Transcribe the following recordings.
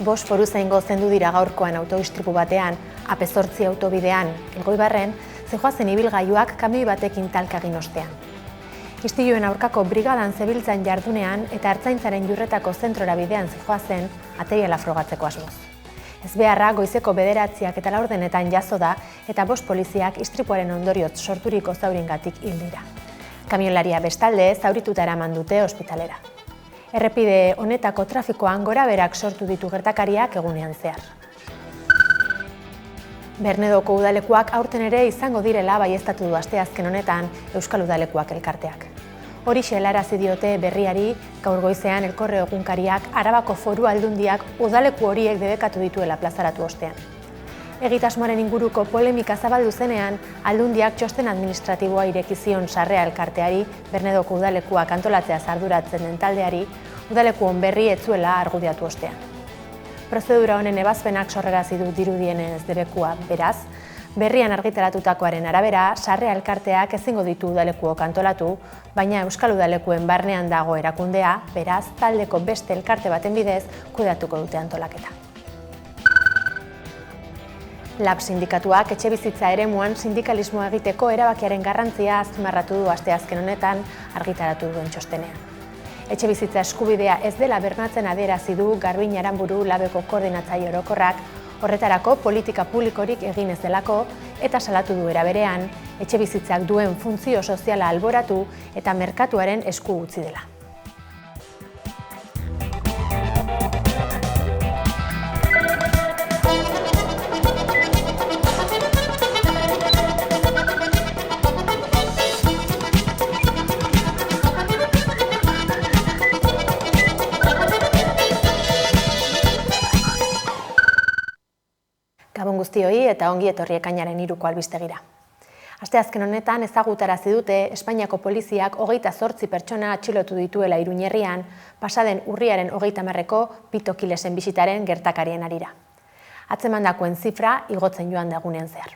5 foruzaingo zendu dira gaurkoan autoistripu batean, AP8 autobidean, Elgoibarren, zihoazen ibilgailuak kamioi batekin talka egin ostean. Istiluen aurkako brigadan zebiltzan jardunean eta Ertzaintzaren Jurretako zentrora bidean zihoazen materiala frogatzeko asmoz. Ezbeharra goizeko 9:00 eta 4:00 jazo da eta 5 poliziak istripuaren ondorioz sorturiko zauriengatik hil dira. Kamiolaria bestalde zaurituta eraman dute ospitalera. Errepide honetako trafikoan gorabeherak sortu ditu gertakariak egunean zehar. Bernedoko udalekuak aurten ere izango direla baieztatu du asteazken honetan Euskal Udalekuak elkarteak. Horixe helarazi diote berriari gaur goizean Elkorre egunkariak Arabako Foru Aldundiak udaleku horiek debekatu dituela plazaratu ostean. Egitasmoaren inguruko polemika zabaldu zenean, Aldundiak txosten administratiboa ireki zion Sarrea elkarteari, Bernedoko udalekuak antolatzeaz arduratzen den taldeari, udalekuon berri ez zuela argudiatu ostean. Prozedura honen ebazpenak sorrarazi du dirudienez debekua, beraz, berrian argitaratutakoaren arabera, Sarrea elkarteak ezingo ditu udalekuok antolatu, baina Euskal Udalekuen barnean dago erakundea, beraz, taldeko beste elkarte baten bidez kudeatuko dute antolaketa. LAB sindikatuak etxebizitza eremuan sindikalismoa egiteko erabakiaren garrantzia azpimarratu du asteazken honetan argitaratu duen txostenean. Etxebizitza eskubidea ez dela bermatzen adierazi du Garbin Aranburu LABeko koordinatzaile orokorrak, horretarako politika publikorik egin ez delako eta salatu du era berean, etxebizitzak duen funtzio soziala alboratu eta merkatuaren esku utzi dela. Gabon guztioi eta ongi etorri ekainaren 3ko albistegira. Asteazken honetan ezagutarazi dute Espainiako poliziak 28 pertsona atxilotu dituela Iruñerrian, pasaden urriaren 30ko Pitokilesen bisitaren gertakarien harira. Atzemandakoen zifra igotzen joan da egunean zehar.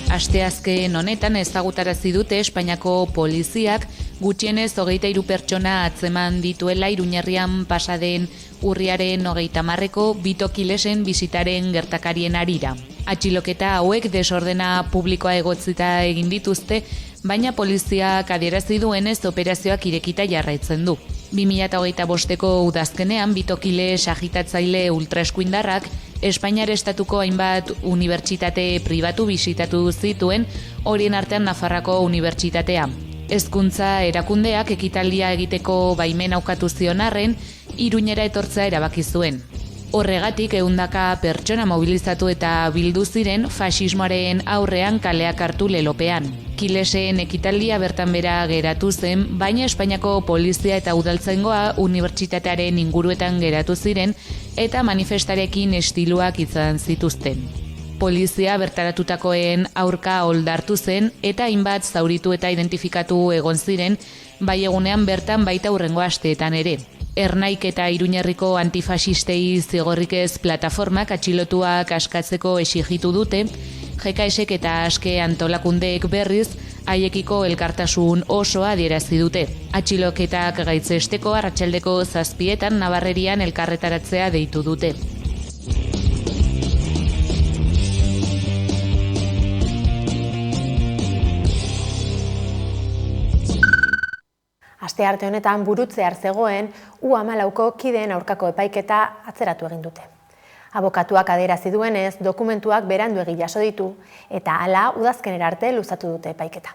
Asteazken honetan ezagutarazi dute Espainiako poliziak gutxienez 23 pertsona atzeman dituela Iruñerrian pasaden urriaren 30ko Pitokilesen bisitaren gertakarien harira. Atxiloketa hauek desordena publikoa egotzita egin dituzte, baina poliziak adierazi duenez operazioak irekita jarraitzen du. 2025ko udazkenean Pitokiles agitatzaile ultraeskuindarrak Espainiar estatuko hainbat unibertsitate pribatu bisitatu zituen, horien artean Nafarroako unibertsitatea. Hezkuntza erakundeak ekitaldia egiteko baimen aukatu zion arren, Iruñera etortzea erabaki zuen. Horregatik 100 pertsona mobilizatu eta bildu ziren faxismoaren aurrean kaleak hartu lelopean. Kilesen ekitaldia bertan bera geratu zen, baina Espainiako polizia eta udaltzaingoa unibertsitatearen inguruetan geratu ziren eta manifestarekin estiluak izan zituzten. Polizia bertaratutakoen aurka oldartu zen eta hainbat zauritu eta identifikatu egon ziren, bai egunean bertan baita hurrengo asteetan ere. Ernaik eta Iruñerriko antifasistei zigorrik ez plataformak atxilotuak askatzeko exigitu dute, GKSek eta aske antolakundeek berriz haiekiko elkartasun osoa adierazi dute. Atxiloketak gaitzesteko arratsaldeko 7:00 Nabarrerian elkarretaratzea deitu dute. Astearte honetan burutzear zegoen U14ko kideen aurkako epaiketa atzeratu egin dute. Abokatuak adierazi duenez, dokumentuak beranduegi jaso ditu eta hala udazkenera arte luzatu dute epaiketa.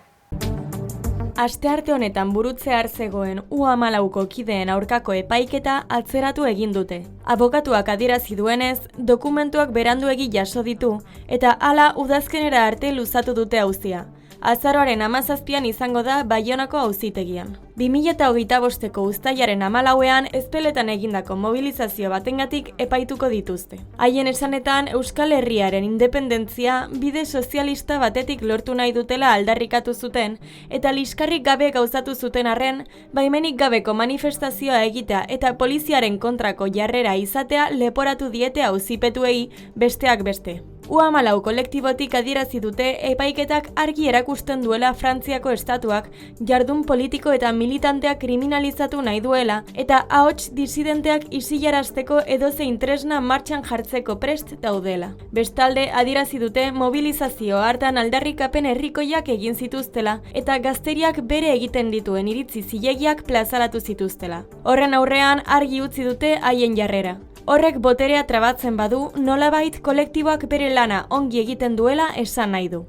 Astearte honetan burutzear zegoen U14ko kideen aurkako epaiketa atzeratu egin dute. Abokatuak adierazi duenez, dokumentuak beranduegi jaso ditu eta hala udazkenera arte luzatu dute auzia. Azaroaren 17an izango da Baionako auzitegian. 2025ko uztailaren 14ean Ezpeletan egindako mobilizazio batengatik epaituko dituzte. Haien esanetan Euskal Herriaren independentzia bide sozialista batetik lortu nahi dutela aldarrikatu zuten eta liskarrik gabe gauzatu zuten arren, baimenik gabeko manifestazioa egitea eta poliziaren kontrako jarrera izatea leporatu diete auzipetuei besteak beste. U14 kolektibotik adierazi dute epaiketak argi erakusten duela Frantziako estatuak jardun politiko eta militanteak kriminalizatu nahi duela eta ahots disidenteak isilarazteko edozein tresna martxan jartzeko prest daudela. Bestalde adierazi dute mobilizazio hartan aldarrikapen herrikoiak egin zituztela eta gazteriak bere egiten dituen iritzi zilegiak plazaratu zituztela. Horren aurrean argi utzi dute haien jarrera. Horrek boterea trabatzen badu, nolabait kolektiboak bere lana ongi egiten duela esan nahi du.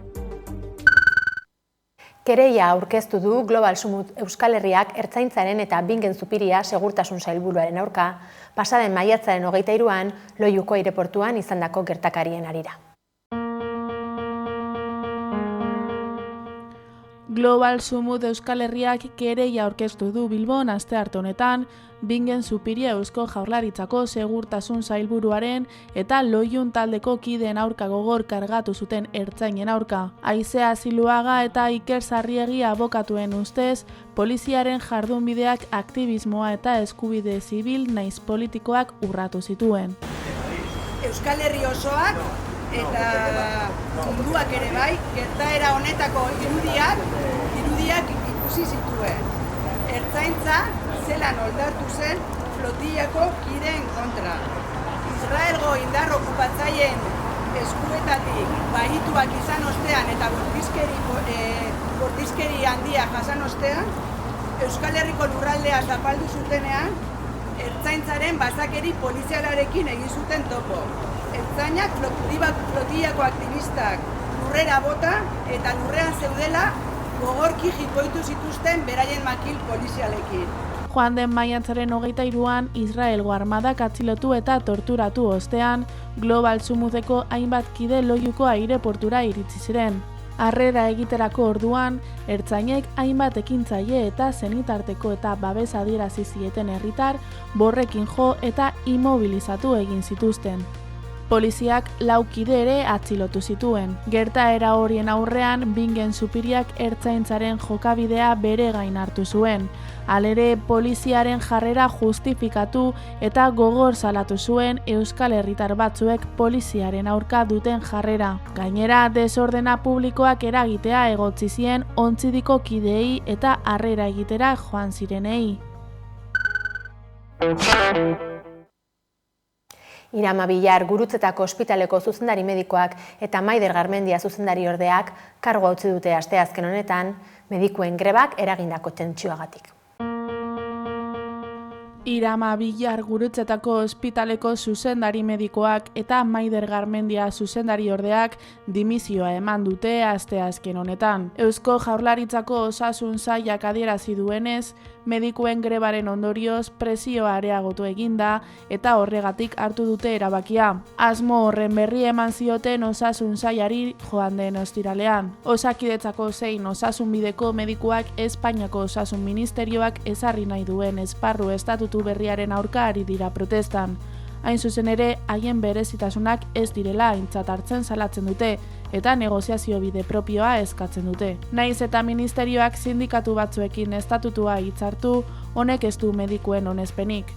Kereia aurkeztu du Global Summit Euskal Herriak Ertzaintzaren eta Bingen Zupiria segurtasun sailburuaren aurka, pasaden maiatzaren 23an Loiuko aireportuan izandako gertakarien harira. Global Summit Euskal Herriak kereia aurkeztu du Bilbon astearte honetan, Bingen Zupiria Eusko Jaurlaritzako segurtasun sailburuaren eta Loiun taldeko kideen aurka gogor kargatu zuten ertzainen aurka. Aizea Ziluaga eta Iker Sarriegi abokatuen ustez, poliziaren jardunbideak aktibismoa eta eskubide zibil naiz politikoak urratu zituen. Euskal Herri osoak eta munduak ere bai, gertaera honetako irudiak ikusi zituen. Ertzaintza zelan oldartu zen flotillako kideen kontra. Israelgo indar okupatzaileen eskuetatik bahituak izan ostean eta bortizkeri handia jasan ostean, Euskal Herriko lurraldea zapaldu zutenean, Ertzaintzaren basakeri polizialarekin egin zuten topo. Ertzainak flotillako aktivistak lurrera bota eta lurrean zeudela gogorki jipoitu zituzten beraien makil polizialekin. Joan den maiatzaren 23an Israelgo armadak atxilotu eta torturatu ostean, Global Summiteko hainbat kide Loiuko aireportura iritsi ziren. Harrera egiterako orduan, ertzainek hainbat ekintzaile eta senitarteko eta babes adierazi zieten herritar borrekin jo eta immobilizatu egin zituzten. Poliziak 4 kide ere atxilotu zituen. Gertaera horien aurrean, Bingen Zupiriak ertzaintzaren jokabidea bere gain hartu zuen. Halere, poliziaren jarrera justifikatu eta gogor salatu zuen Euskal Herritar batzuek poliziaren aurka duten jarrera. Gainera, desordena publikoak eragitea egotzi zien ontzidiko kideei eta harrera egitera joan zirenei. Irama Villar Gurutzetako ospitaleko zuzendari medikoak eta Maider Garmendia zuzendari ordeak kargoa utzi dute asteazken honetan medikuen grebak eragindako tentsioagatik. Irama Villar Gurutzetako ospitaleko zuzendari medikoak eta Maider Garmendia zuzendari ordeak dimisioa eman dute asteazken honetan. Eusko Jaurlaritzako osasun sailak adierazi duenez, medikuen grebaren ondorioz presioa areagotu eginda eta horregatik hartu dute erabakia. Asmo horren berri eman zioten osasun sailari joan den ostiralean. Osakidetzako zein osasunbideko medikuak Espainiako Osasun Ministerioak ezarri nahi duen esparru estatutu berriaren aurka ari dira protestan. Hain zuzen ere, haien berezitasunak ez direla aintzat hartzen salatzen dute eta negoziazio bide propioa eskatzen dute. Naiz eta ministerioak sindikatu batzuekin estatutua hitzartu, honek ez du medikuen onespnik.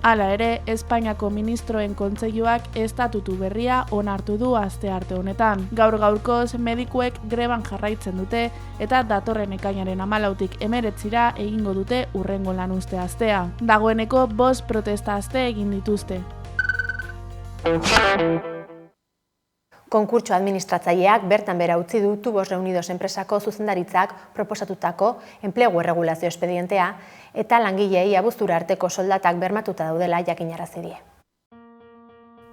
Hala ere, Espainiako ministroen kontseiluak estatutu berria onartu du astearte honetan. Gaur-gaurkoz medikuek greban jarraitzen dute eta datorren ekainaren 14tik 19 egingo dute hurrengo lanuzte astea. Dagoeneko 5 protesta aste egin dituzte. Konkurtso administratzaileak bertan bera utzi du Tubos Reunidos enpresako zuzendaritzak proposatutako enplegu erregulazio espedientea eta langileei abuztura arteko soldatak bermatuta daudela jakinarazi die.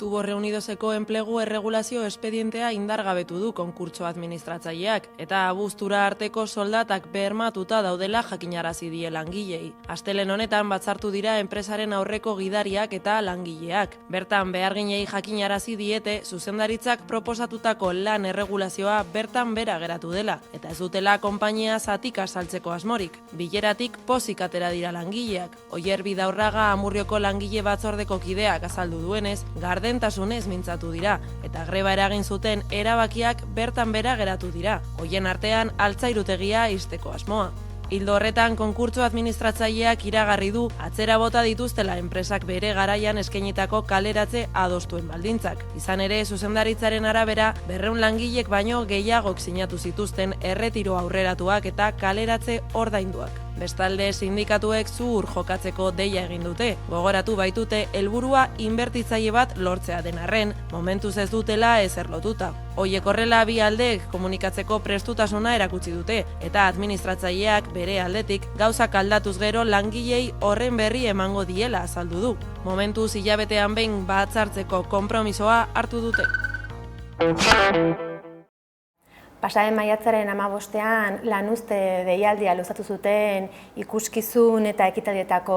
Tubos Reunidoseko enplegu erregulazio espedientea indargabetu du konkurtso administratzaileak eta abuztura arteko soldatak bermatuta daudela jakinarazi die langilei. Astelen honetan batzartu dira enpresaren aurreko gidariak eta langileak. Bertan beharginei jakinarazi diete zuzendaritzak proposatutako lan erregulazioa bertan bera geratu dela eta ez dutela konpainia zatika saltzeko asmorik. Bileratik pozik atera dira langileak. Oier Bidaurraga Amurrioko langile batzordeko kideak azaldu duenez, gardentasunez mintzatu dira eta greba eragin zuten erabakiak bertan bera geratu dira. Hoien artean altzairutegia ixteko asmoa. Ildo horretan, konkurtso administratzaileak iragarri du atzera bota dituztela enpresak bere garaian eskainitako kaleratze adostuen baldintzak. Izan ere, zuzendaritzaren arabera, 200 langilek baino gehiagok sinatu zituzten erretiro aurreratuak eta kaleratze ordainduak. Bestalde, sindikatuek zuhur jokatzeko deia egin dute. Gogoratu baitute helburua inbertitzaile bat lortzea den arren, momentuz ez dutela ezer lotuta. Hoiek horrela bi aldeek komunikatzeko prestutasuna erakutsi dute, eta administratzaileak bere aldetik gauzak aldatuz gero langilei horren berri emango diela azaldu du. Momentuz hilabetean behin batzartzeko konpromisoa hartu dute. Pasaden maiatzaren 15ean lanuzte deialdia luzatu zuten ikuskizun eta ekitaldietako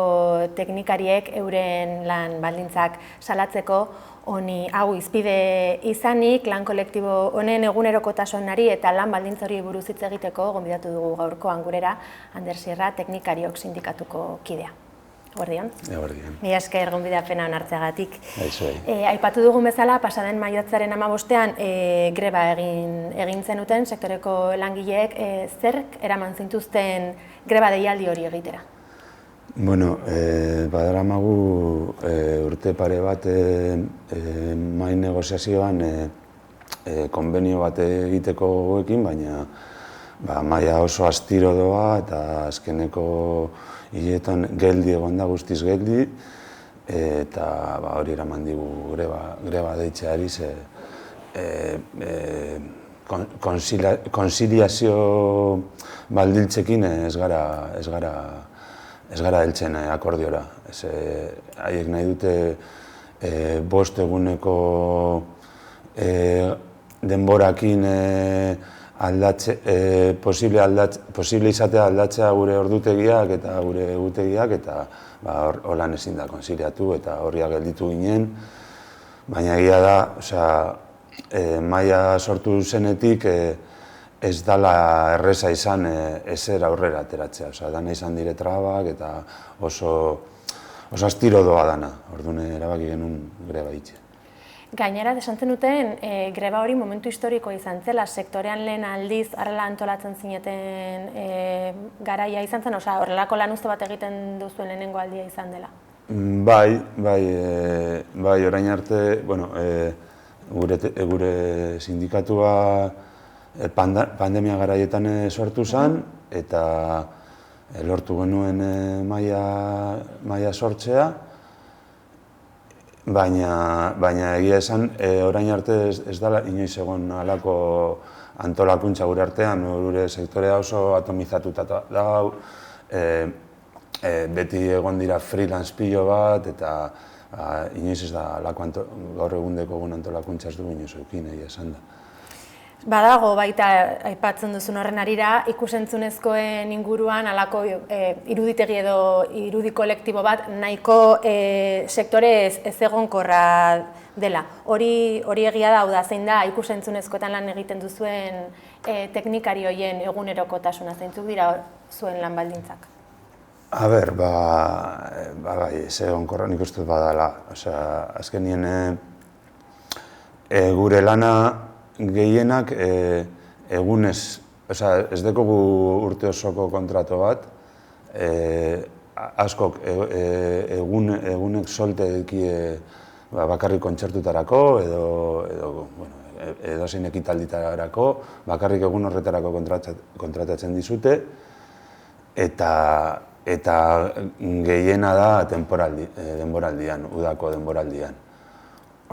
teknikariek euren lan baldintzak salatzeko, honi hau izpide izanik lan kolektibo honen egunerokotasunari eta lan baldintza hori buruz hitz egiteko gonbidatu dugu gaurkoan gurera Ander Sierra teknikariok sindikatuko kidea. Eguerdion. Eguerdion. Mila esker gonbidapena onartzeagatik. Aizuei. Aipatu dugun bezala, pasaden maiatzaren 15ean greba egin zenuten sektoreko langileek, zerk eraman zintuzten greba deialdi hori egitera? Bueno, badaramagu urte pare bat mai negoziazioan konbenio bat egiteko gogoekin, baina maila oso astiro doa eta azkeneko hiletan geldi egon da, guztiz geldi, eta hori eraman digu greba deitzeari, konsiliazio baldintzekin ez gara heltzen akordiora. Haiek nahi dute 5 eguneko denborakin posible izatea aldatzea gure ordutegiak eta gure egutegiak, eta holan ezin da konsiliatu eta horriak gelditu ginen. Baina egia da, maila sortu zenetik ez dala erreza izan ezer aurrera ateratzea. Dana izan dire trabak eta oso astiro doa dana, orduan erabaki genuen greba itxe. Gainera, esan zenuten, greba hori momentu historiko izan zela, sektorean lehen aldiz horrela antolatzen zineten garaia izan zen, horrelako lanuzte bat egiten duzuen lehenengo aldia izan dela? Bai, orain arte, gure sindikatua pandemia garaietan sortu zen, eta lortu genuen maila sortzea, baina egia esan, orain arte ez dela inoiz egon halako antolakuntza gure artean, gure sektorea oso atomizatuta dago, beti egon dira freelance pilo bat, eta inoiz ez da halako gaur egundeko egun antolakuntza ez du inoiz eukin, egia esan da. Badago baita aipatzen duzun horren arira, ikusentzunezkoen inguruan halako iruditegi edo irudi kolektibo bat nahiko sektore ez egonkorra dela. Hori egia da, zein da ikusentzunezkoetan lan egiten duzuen teknikari horien egunerokotasuna, zeintzuk dira zuen lan baldintzak? A ber, bai, ez egonkorra nik uste badala. Azkenien gure lana gehienak egunez, ez dekogu urte osoko kontrato bat, askok egunek solte edekie bakarrik kontzertutarako edo zein ekitalditarako, bakarrik egun horretarako kontratatzen dizute, eta gehiena da denboraldian, udako denboraldian.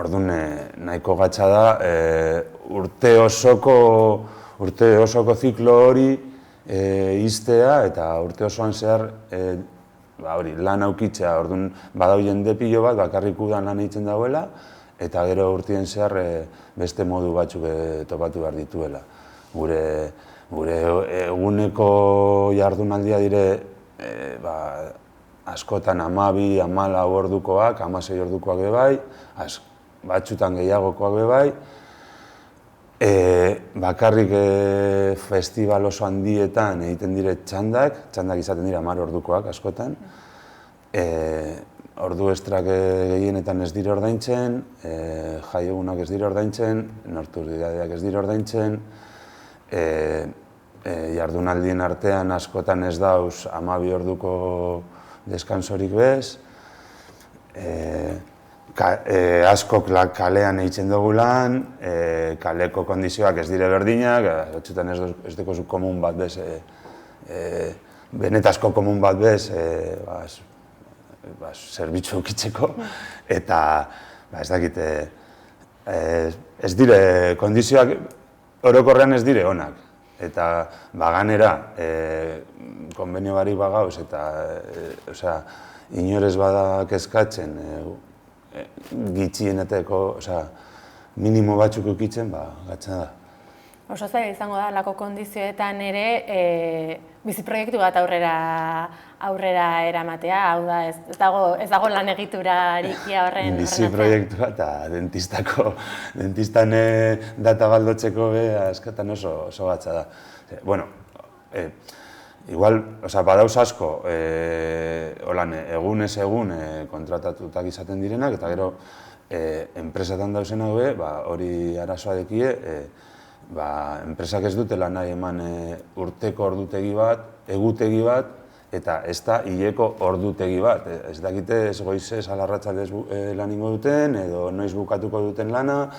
Orduan, nahiko gatsa da, urte osoko ziklo hori iztea eta urte osoan zehar lan aukitzea. Orduan, badau jende pilo bat, bakarrik udan lan egiten dauela, eta gero urtien zehar beste modu batzuk topatu behar dituela. Gure eguneko jardunaldia dire askotan 12, 14 ordukoak, 16 ordukoak bebai, batzutan gehiagokoak bebai, bakarrik festival oso handietan egiten dire txandak izaten dira 10 ordukoak askotan, ordu estrak gehienetan ez dire ordaintzen, jaiegunak ez dire ordaintzen, norturdidadeak ez dire ordaintzen, jardunaldien artean askotan ez dauz 12 orduko deskansorik bez, askok kalean eitzen dugu lan, kaleko kondizioak ez dire berdinak, batzutan ez dekozu komun bat bez, benetazko komun bat bez, zerbitzu ukitzeko, eta ez dakit, ez dire, kondizioak orokorrean ez dire onak, eta ganera, konbenio barik bagauz, eta inorez badak eskatzen, gitxieneteko, minimo batzuk ukitzen, gatzen da. Oso zaila izango da, lako kondizioetan ere biziproiektu bat aurrera eramatea, hau da, ez dago lan egituraria horren biziproiektua eta dentistan data baldotzeko askatan oso batza da. Bueno, igual, badauz asko, egunez egun kontratatutak izaten direnak, eta gero, enpresatan dauzenak hori arazoa dekie, enpresak ez dutela nahi eman urteko ordutegi bat, egutegi bat, eta ez da hileko ordutegi bat. Ez dakite ez goizez alarratzaldez lan ingo duten, edo noiz bukatuko duten lana.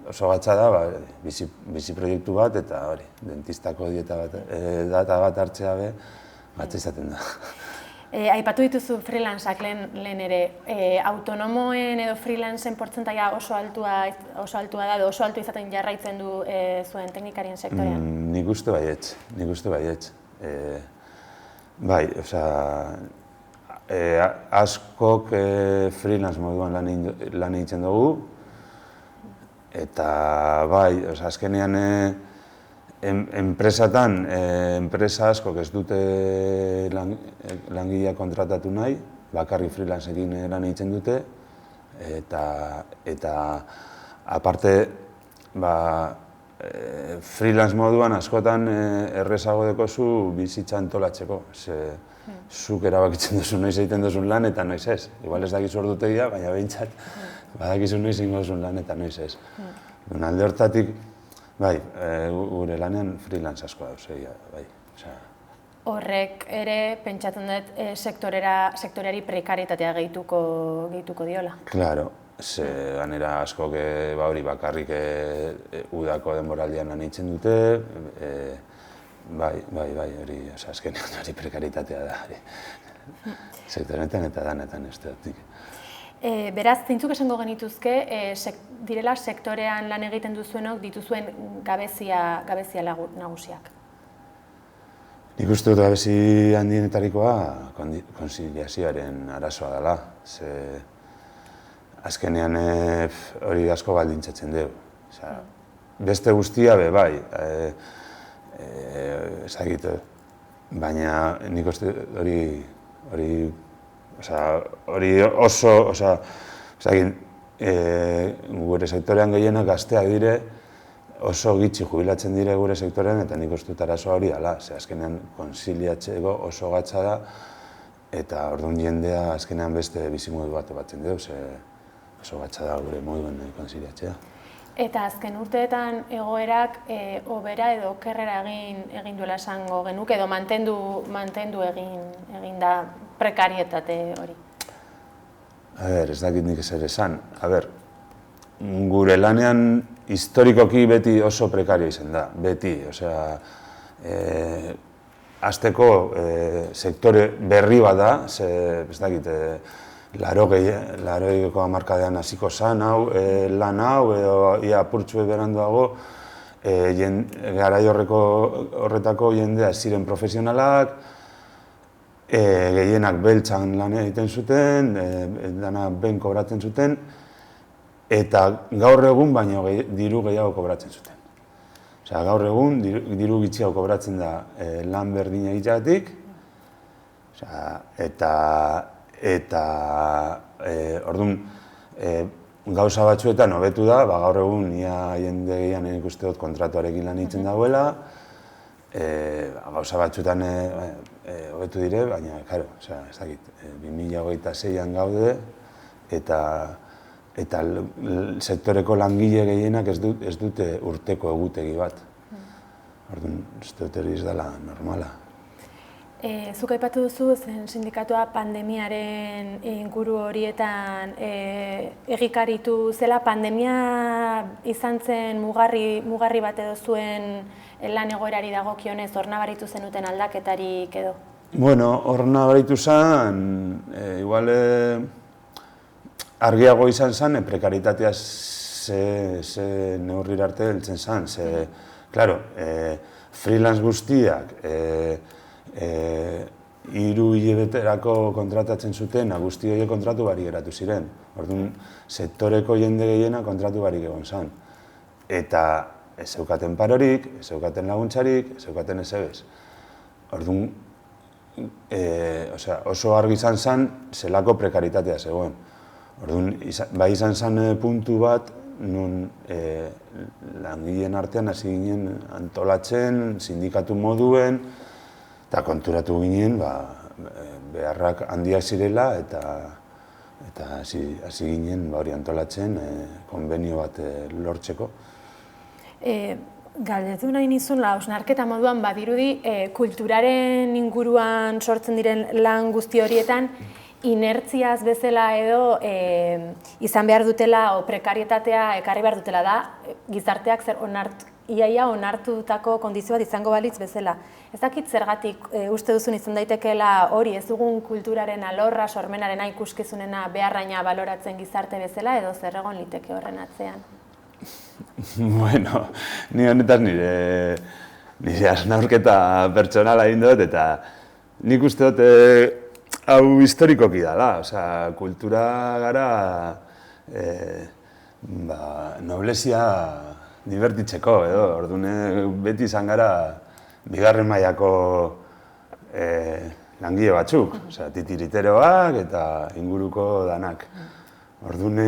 Oso gatza da, bizi proiektu bat, eta hori, dentistako data bat hartzea gatza izaten da. Aipatu dituzu freelanceak lehen ere, autonomoen edo freelanceen portzentaia oso altua da, edo oso altu izaten jarraitzen du zuen teknikarien sektorean? Nik uste baietz. Bai, askok freelance moduan lan egiten dugu, eta bai, azkenean enpresatan, enpresa askok ez dute langilea kontratatu nahi, bakarrik freelanceekin lan egiten dute, eta aparte, freelance moduan askotan errezago dekozu bizitza antolatzeko. Zuk erabakitzen duzu noiz egiten duzun lan eta noiz ez. Igual ez dakizu ordutegia, baina behintzat badakizu noiz ingo duzun lan eta noiz ez. Alde hortatik, bai, gure lanean freelance asko dauz, bai. Horrek ere, pentsatzen dut, sektoreari prekaritatea gehituko diola. Claro, ganera askok hori bakarrik udako denboraldian lan egiten dute, bai, hori, azkenean hori prekaritatea da, sektorenetan eta danetan ez dut. Beraz, zeintzuk esango genituzke, direla sektorean lan egiten duzuenok dituzuen gabezia nagusiak? Nik uste dut gabezi handienetarikoa konziliazioaren arazoa dela. Azkenean hori asko baldintzatzen dugu. Beste guztia bai, baina nik uste hori oso, gure sektorean gehienak gazteak dire, oso gitxi jubilatzen dire gure sektorean, eta nik uste dut arazoa hori dela. Azkenean konziliatzeko oso gatza da, eta orduan jendea azkenean beste bizimodu bat batzen dugu, oso gatza da gure moduen konziliatzea. Eta azken urteetan egoerak hobera edo okerrera egin duela esango genuke, edo mantendu egin da prekarietate hori? Ez dakit nik ezer esan. Gure lanean historikoki beti oso prekario izan da, beti. Azteko sektore berri bat da, ez dakit, 80ko hamarkadean hasiko zan hau, lan hau, edo ia apurtxue beranduago, garai horretako jendea ez ziren profesionalak, gehienak beltzan lan egiten zuten, dana ben kobratzen zuten, eta gaur egun baino diru gehiago kobratzen zuten. Gaur egun diru gitxiago kobratzen da lan berdina egiteagatik, eta orduan gauza batzuetan hobetu da, gaur egun ia jende gehian ikuste dut kontratuarekin lan egiten dagoela, gauza batzuetan hobetu dire, baina, karo, ez dakit, 2026an gaude, eta sektoreko langile gehienak ez dute urteko egutegi bat. Orduan, ez dut hori ez dela normala. Zuk aipatu duzu zen sindikatua pandemiaren inguru horietan egikaritu zela, pandemia izan zen mugarri bat edo zuen lan egoerari dagokionez, hor nabaritu zenuten aldaketarik edo? Bueno, hor nabaritu zen, igual argiago izan zen, prekaritatea ze neurrira arte heltzen zen, ze, claro, freelance guztiak, 3 hilabeterako kontratatzen zuten, guzti horiek kontratu barik geratu ziren. Orduan, sektoreko jende gehiena kontratu barik egon zen. Eta ez zeukaten parorik, ez zeukaten laguntzarik, ez zeukaten ezebez. Orduan, oso argi izan zen, zelako prekaritatea zegoen. Orduan, bai izan zen puntu bat, nun langileen artean hasi ginen antolatzen, sindikatu moduen, eta konturatu ginen beharrak handiak zirela eta hasi ginen hori antolatzen konbenio bat lortzeko. Galdetu nahi nizun, hausnarketa moduan badirudi kulturaren inguruan sortzen diren lan guzti horietan inertziaz bezala edo izan behar dutela o prekarietatea ekarri behar dutela da gizarteak zer iaia onartutako kondizio bat izango balitz bezala. Ez dakit zergatik uste duzun izan daitekeela hori ez dugun kulturaren alorra, sormenarena, ikuskizunena beharraina baloratzen gizarte bezala edo zer egon liteke horren atzean? Bueno, ni honetaz nire hausnarketa pertsonala egin dut eta nik uste dut hau historikoki dela, kultura gara noblezia divertitzeko edo, orduan beti izan gara bigarren mailako langile batzuk, titiriteroak eta inguruko danak. Orduan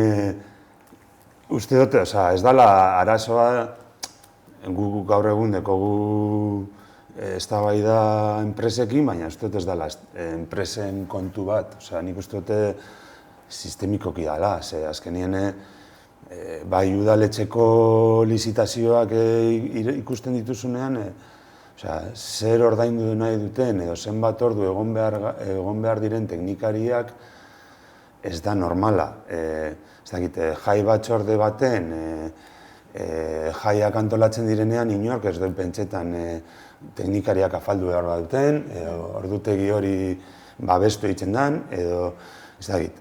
uste dut, ez dela arazoa gu gaur egun dekogu eztabaida enpresekin, baina uste dut ez dela enpresen kontu bat. Nik uste dut sistemikoki dela, azkenien bai udaletxeko lizitazioak ikusten dituzunean, zer ordaindu nahi duten edo zenbat ordu egon behar diren teknikariak ez da normala. Ez dakit, jai batzorde baten, jaiak antolatzen direnean inork ez duen pentsetan teknikariak afaldu behar bat duten, ordutegi hori babestu egiten den, edo ez dakit,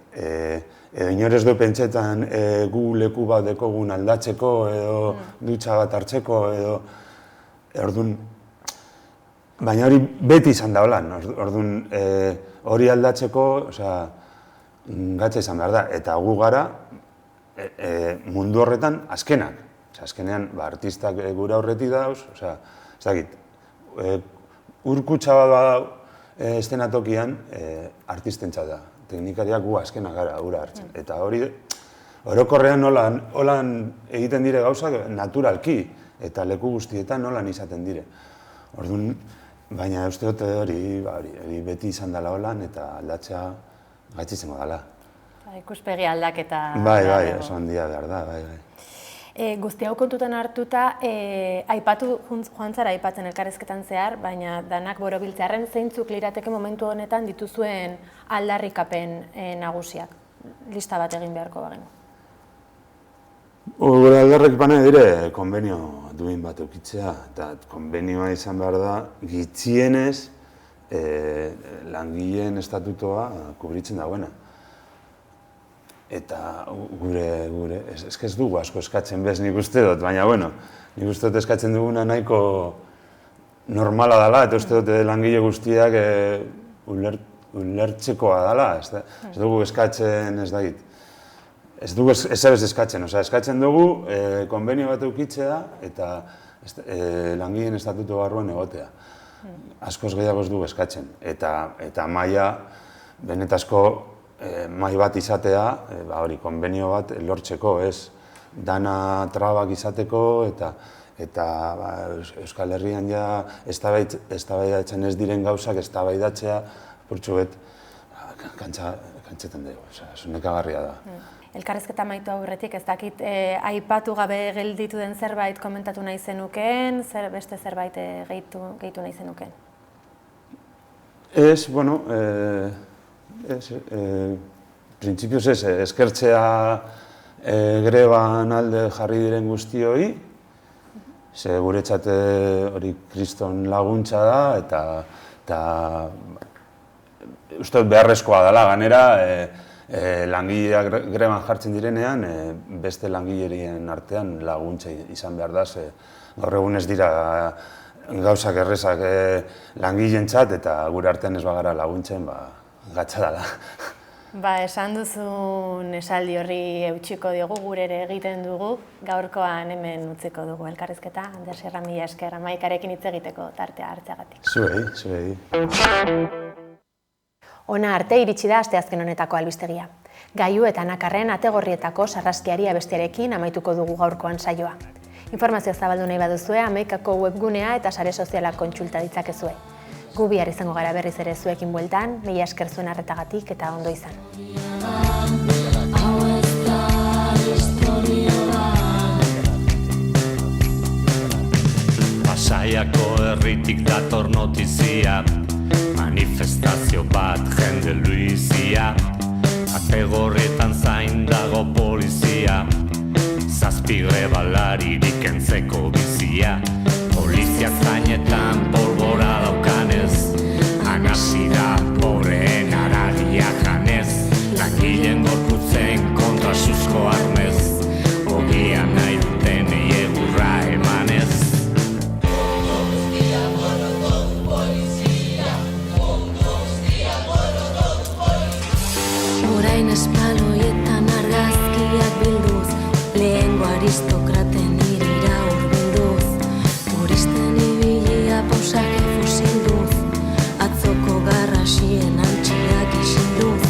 edo inor ez du pentsetan gu leku bat dekogun aldatzeko edo dutxa bat hartzeko edo orduan, baina hori beti izan da holan, orduan hori aldatzeko gatza izan behar da, eta gu gara mundu horretan azkenak. Azkenean artistak gure aurretik dauz, ez dakit, urkutsa bat estenatokian artistentza da. Teknikariak gu azkenak gara ura hartzen. Eta hori, orokorrean holan egiten dire gauzak naturalki, eta leku guztietan holan izaten dire. Orduan, baina uste dut hori beti izan dela holan, eta aldatzea gaitz izango dela. Ikuspegi aldaketa. Bai, oso handia behar da, bai. Guzti hau kontutan hartuta, aipatu joan zara aipatzen elkarrezketan zehar, baina danak borobiltzearren zeintzuk lirateke momentu honetan dituzuen aldarrikapen nagusiak. Lista bat egin beharko bagenu. Gure aldarrikapena dire konbenio duin bat eukitzea, eta konbenioa izan behar da gitxienez langileen estatutoa kubritzen dagoena. Eta gure, ez dugu asko eskatzen bez nik uste dut, baina bueno, nik uste dut eskatzen duguna nahiko normala dela, eta uste dut langile guztiak ulertzekoa dela, ez dugu eskatzen, ez dakit. Ez dugu ezabez eskatzen, eskatzen dugu konbenio bat eukitzea eta langileen estatuto barruan egotea. Askoz gehiago ez dugu eskatzen, eta maila benetazko mai bat izatea, konbenio bat lortzeko, ez dana trabak izateko eta Euskal Herrian ja eztabaidatzen ez diren gauzak eztabaidatzea purtsu bet kantzetan dugu, nekagarria da. Elkarrizketa amaitu aurretik, ez dakit, aipatu gabe gelditu den zerbait komentatu nahi zenukeen, beste zerbait gehitu nahi zenukeen? Ez, bueno, printzipioz ez, eskertzea greban alde jarri diren guztioi, ze guretzat hori kriston laguntza da, eta uste dut beharrezkoa dela, ganera, langileak greban jartzen direnean, beste langilerien artean laguntza izan behar da, gaur egun ez dira gauzak errezak langileentzat eta gure artean ez bagara laguntzen, gatza dela. Esan duzun esaldi horri eutxiko diogu, gure ere egiten dugu, gaurkoan hemen utziko dugu elkarrizketa. Ander Sierra, mila esker, Hamaikarekin hitz egiteko tartea hartzeagatik. Zuei. Hona arte iritsi da asteazken honetako albistegia. Gailu eta Nakarren ategorrietako sarraskiari abestiarekin amaituko dugu gaurkoan saioa. Informazio zabaldu nahi baduzue, Hamaikako webgunea eta sare sozialak kontsulta ditzakezue. Gu bihar izango gara berriz ere zuekin bueltan, mila esker zuen arretagatik eta ondo izan. Pasaiako herritik dator notizia, manifestazio bat jende luizia, ategorrietan zain dago polizia, zazpi grebalaririk entzeko bizia, polizia zainetan polbora daukanez, anasi da pobreen aragia janez, langileen gorputzen kontra susko arnez, ogia nahi duten egurra emanez. Orain espaloietan argazkiak bilduz, lehengo aristokraten irira urbilduz, turisten ibilia pausake fusilduz, atzoko garrasien antxiak isinduz,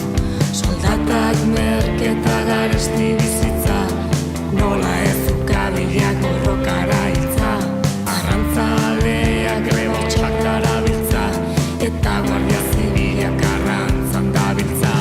soldatak merketa garesti bizitza, nola ez ukabilak borrokara hiltza, arrantzaleak grebotxak darabiltza, eta guardia zibilak arrantzan dabiltza.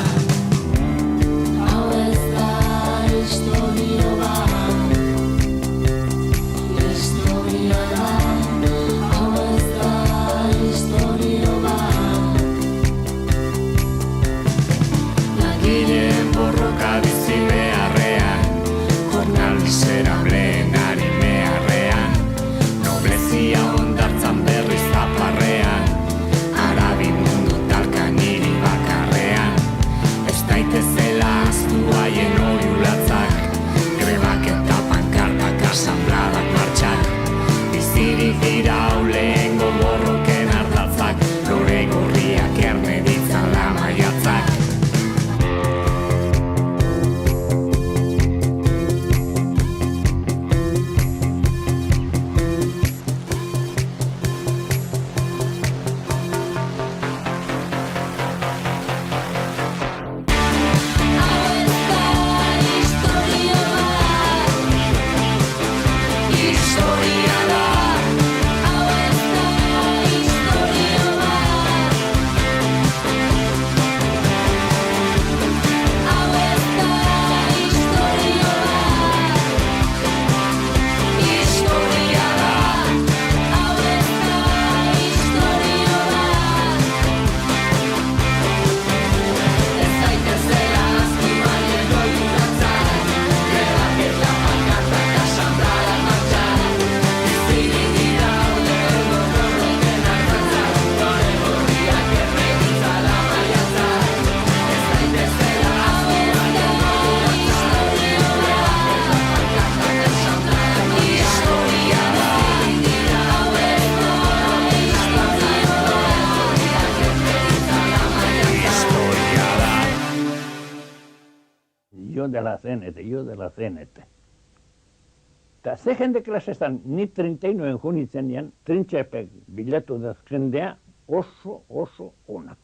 yo de la CNT. Eta ze jende klasetan, ni 39 junitzen nian, trintxepek bilatu da jendea oso onak.